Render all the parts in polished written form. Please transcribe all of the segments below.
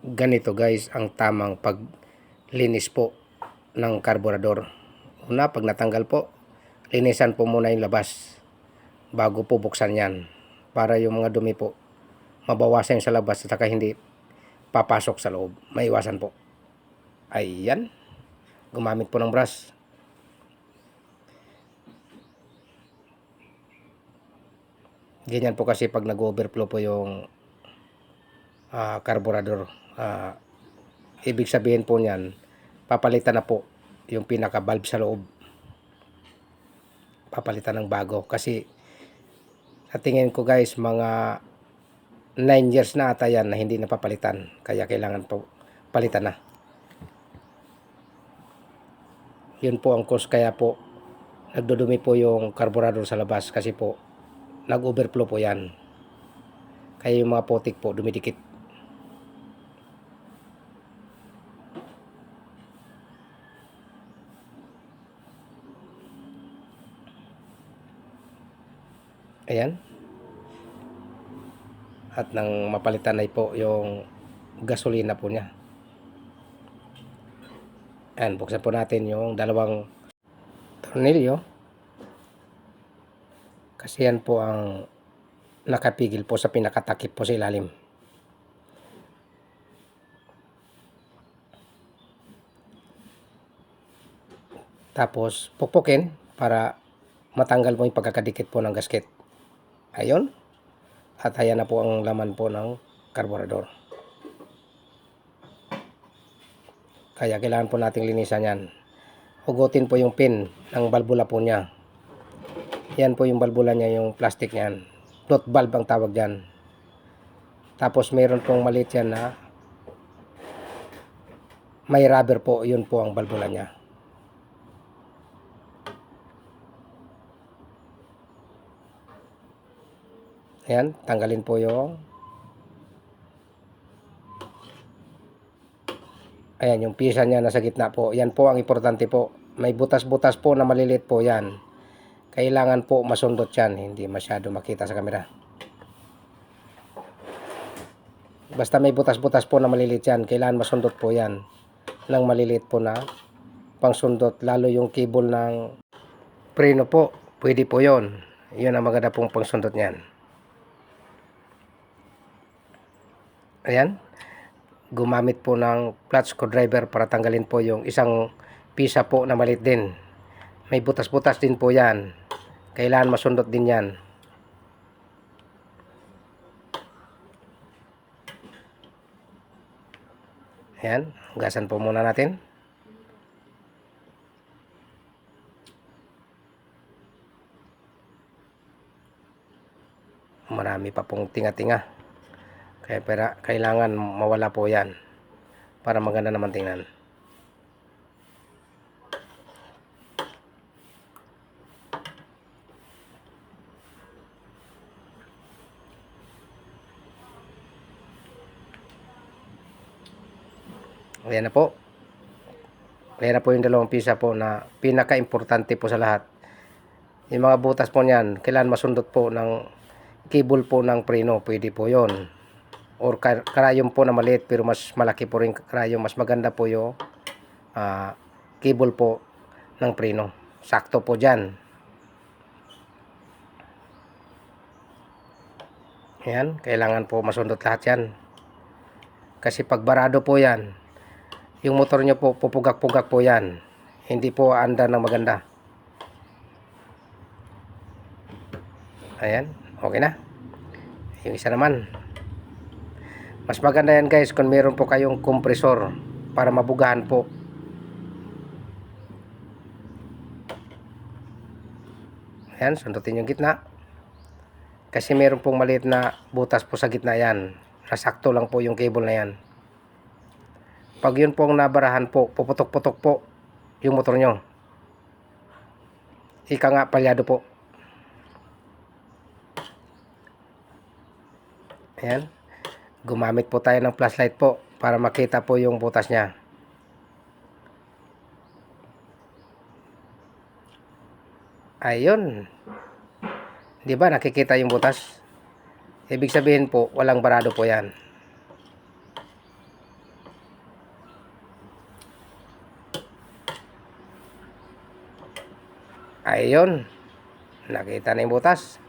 Ganito guys ang tamang paglinis po ng karburador. Una, pag natanggal po, linisan po muna yung labas bago po buksan yan para yung mga dumi po mabawasan sa labas at saka hindi papasok sa loob. Maiwasan po. Ayan. Gumamit po ng brush. Ganyan po kasi pag nag-overflow po yung karburador. Ibig sabihin po niyan, papalitan na po yung pinaka valve sa loob. Papalitan ng bago kasi sa tingin ko guys mga 9 years na ata yan na hindi napapalitan, kaya kailangan po palitan na. Yun po ang cause kaya po nagdudumi po yung karburador sa labas kasi po nag-overflow po yan, kaya yung mga putik po dumidikit. Ayan. At nang mapalitan na po yung gasolina po niya. Ayan, buksan po natin yung dalawang tornilyo. Kasi yan po ang nakapigil po sa pinakatakip po sa ilalim. Tapos pukpukin para matanggal mo yung pagkakadikit po ng gasket. Ayun. At ayan na po ang laman po ng karburador. Kaya kailangan po nating linisan yan. Hugutin po yung pin ng balbula po niya. Yan po yung balbula niya, yung plastic niyan. Float valve ang tawag dyan. Tapos mayroon pong maliit yan na may rubber po. Yun po ang balbula niya. Ayan, tanggalin po yung ayan, yung pisa niya nasa gitna po. Yan po ang importante po. May butas-butas po na maliliit po yan. Kailangan po masundot yan. Hindi masyado makita sa camera. Basta may butas-butas po na maliliit yan. Kailangan masundot po yan. Ng maliliit po na pangsundot. Lalo yung cable ng preno po. Pwede po yon. Yun ang maganda pong pangsundot niyan. Ayan. Gumamit po ng flat screwdriver para tanggalin po yung isang pisa po na maliit din. May butas-butas din po yan. Kailangan masundot din yan. Ayan. Gasan po muna natin. Marami pa pong tinga-tinga. Kaya kailangan mawala po yan para maganda naman tingnan. Ayan na po. Ayan na po yung dalawang pisa po na pinaka-importante po sa lahat. Yung mga butas po niyan, kailangan masundot po ng cable po ng preno. Pwede po yon. Or karayom po na maliit pero mas malaki po rin karayom. Mas maganda po yung cable po ng preno. Sakto po dyan. Ayan, kailangan po masundot lahat yan. Kasi pag barado po yan, yung motor nyo po pupugak-pugak po yan. Hindi po aandar ng maganda. Ayan, okay na. Yung isa naman. Mas maganda yan guys kung meron po kayong kompresor para mabugahan po. Ayan, sundutin yung gitna. Kasi meron pong maliit na butas po sa gitna yan. Nasakto lang po yung cable na yan. Pag yun pong nabarahan po, puputok-putok po yung motor nyo. Ika nga palyado po. Ayan. Gumamit po tayo ng flashlight po para makita po yung butas niya. Ayun. 'Di ba nakikita yung butas? Ibig sabihin po walang barado po 'yan. Ayun, nakita na yung butas.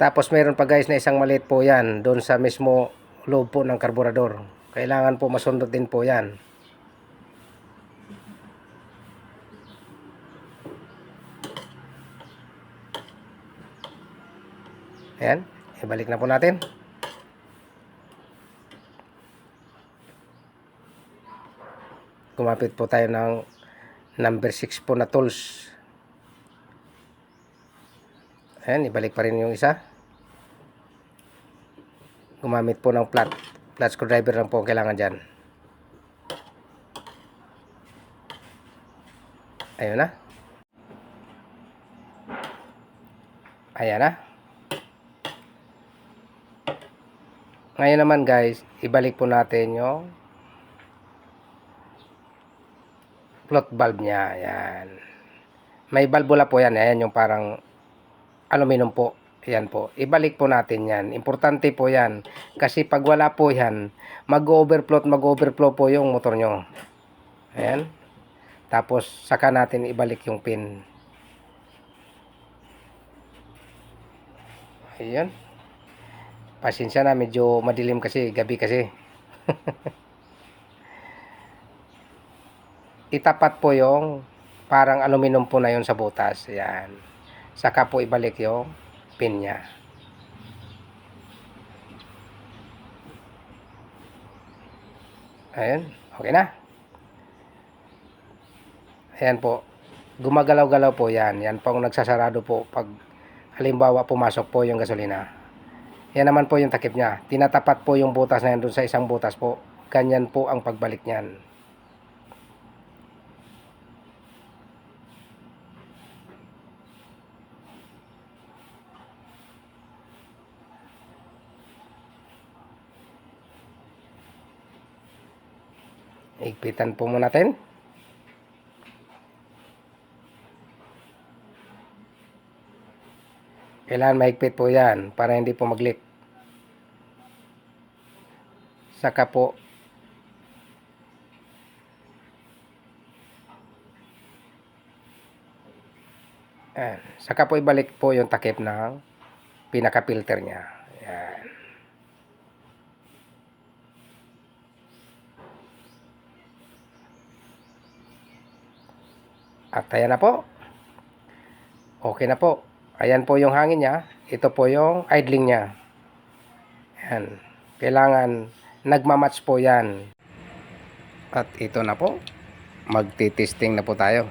Tapos meron pa guys na isang maliit po yan doon sa mismo loob po ng karburador. Kailangan po masundot din po yan. Ayan, ibalik na po natin. Gumapit po tayo ng number 6 po na tools. Ayan, ibalik pa rin yung isa. Gumamit po ng flat screwdriver lang po ang kailangan dyan. Ayun na. Ayan na. Ngayon naman guys, ibalik po natin yung float valve niya. Ayan. May valvula po yan. Ayan yung parang aluminum po. Ayan po. Ibalik po natin yan. Importante po yan. Kasi pag wala po yan, mag-overflow po yung motor nyo. Ayan. Tapos saka natin ibalik yung pin. Ayan. Pasensya na, medyo madilim kasi, gabi kasi. Itapat po yung parang aluminum po na yun sa butas. Ayan. Saka po ibalik yung pin niya. Ayan. Okay na. Ayan po. Gumagalaw-galaw po yan. Yan pong nagsasarado po pag halimbawa pumasok po yung gasolina. Yan naman po yung takip niya. Tinatapat po yung butas na yan doon sa isang butas po. Ganyan po ang pagbalik niyan. Higpitan po muna natin. Kailangan mahigpit po yan para hindi po mag-leak. Saka po saka po ibalik po yung takip ng pinaka-filter niya. Ayan. At ayan na po. Okay na po. Ayan po yung hangin niya. Ito po yung idling niya. Ayan. Kailangan nagmamatch po yan. At ito na po. Magti-testing na po tayo.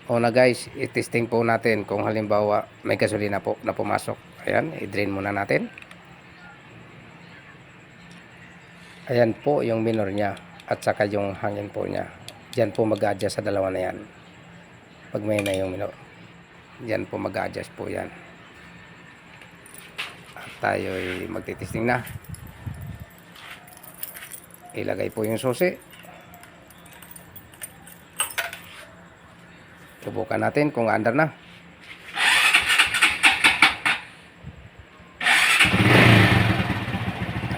Una guys, i-testing po natin kung halimbawa may gasolina po na pumasok. Ayan, i-drain muna natin. Ayan po yung minor niya. At saka yung hangin po niya. Diyan po mag-adjust sa dalawa na yan. Pag may na yung minor. Diyan po mag-adjust po yan. At tayo ay magtitesting na. Ilagay po yung susi. Subukan natin kung under na.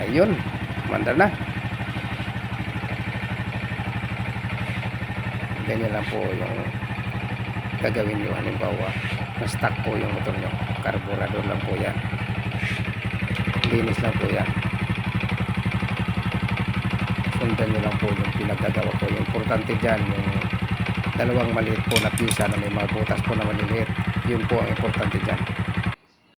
Ayun, under na. Ganyan lang po yung gagawin nyo. Halimbawa, na-stuck po yung motor nyo. Karburador lang po yan. Linis lang po yan. Sundan nyo lang po yung pinagagawa po. Yung importante dyan, yung dalawang maliit po na pisa na may mga butas po na maliliit. Yun po ang importante dyan.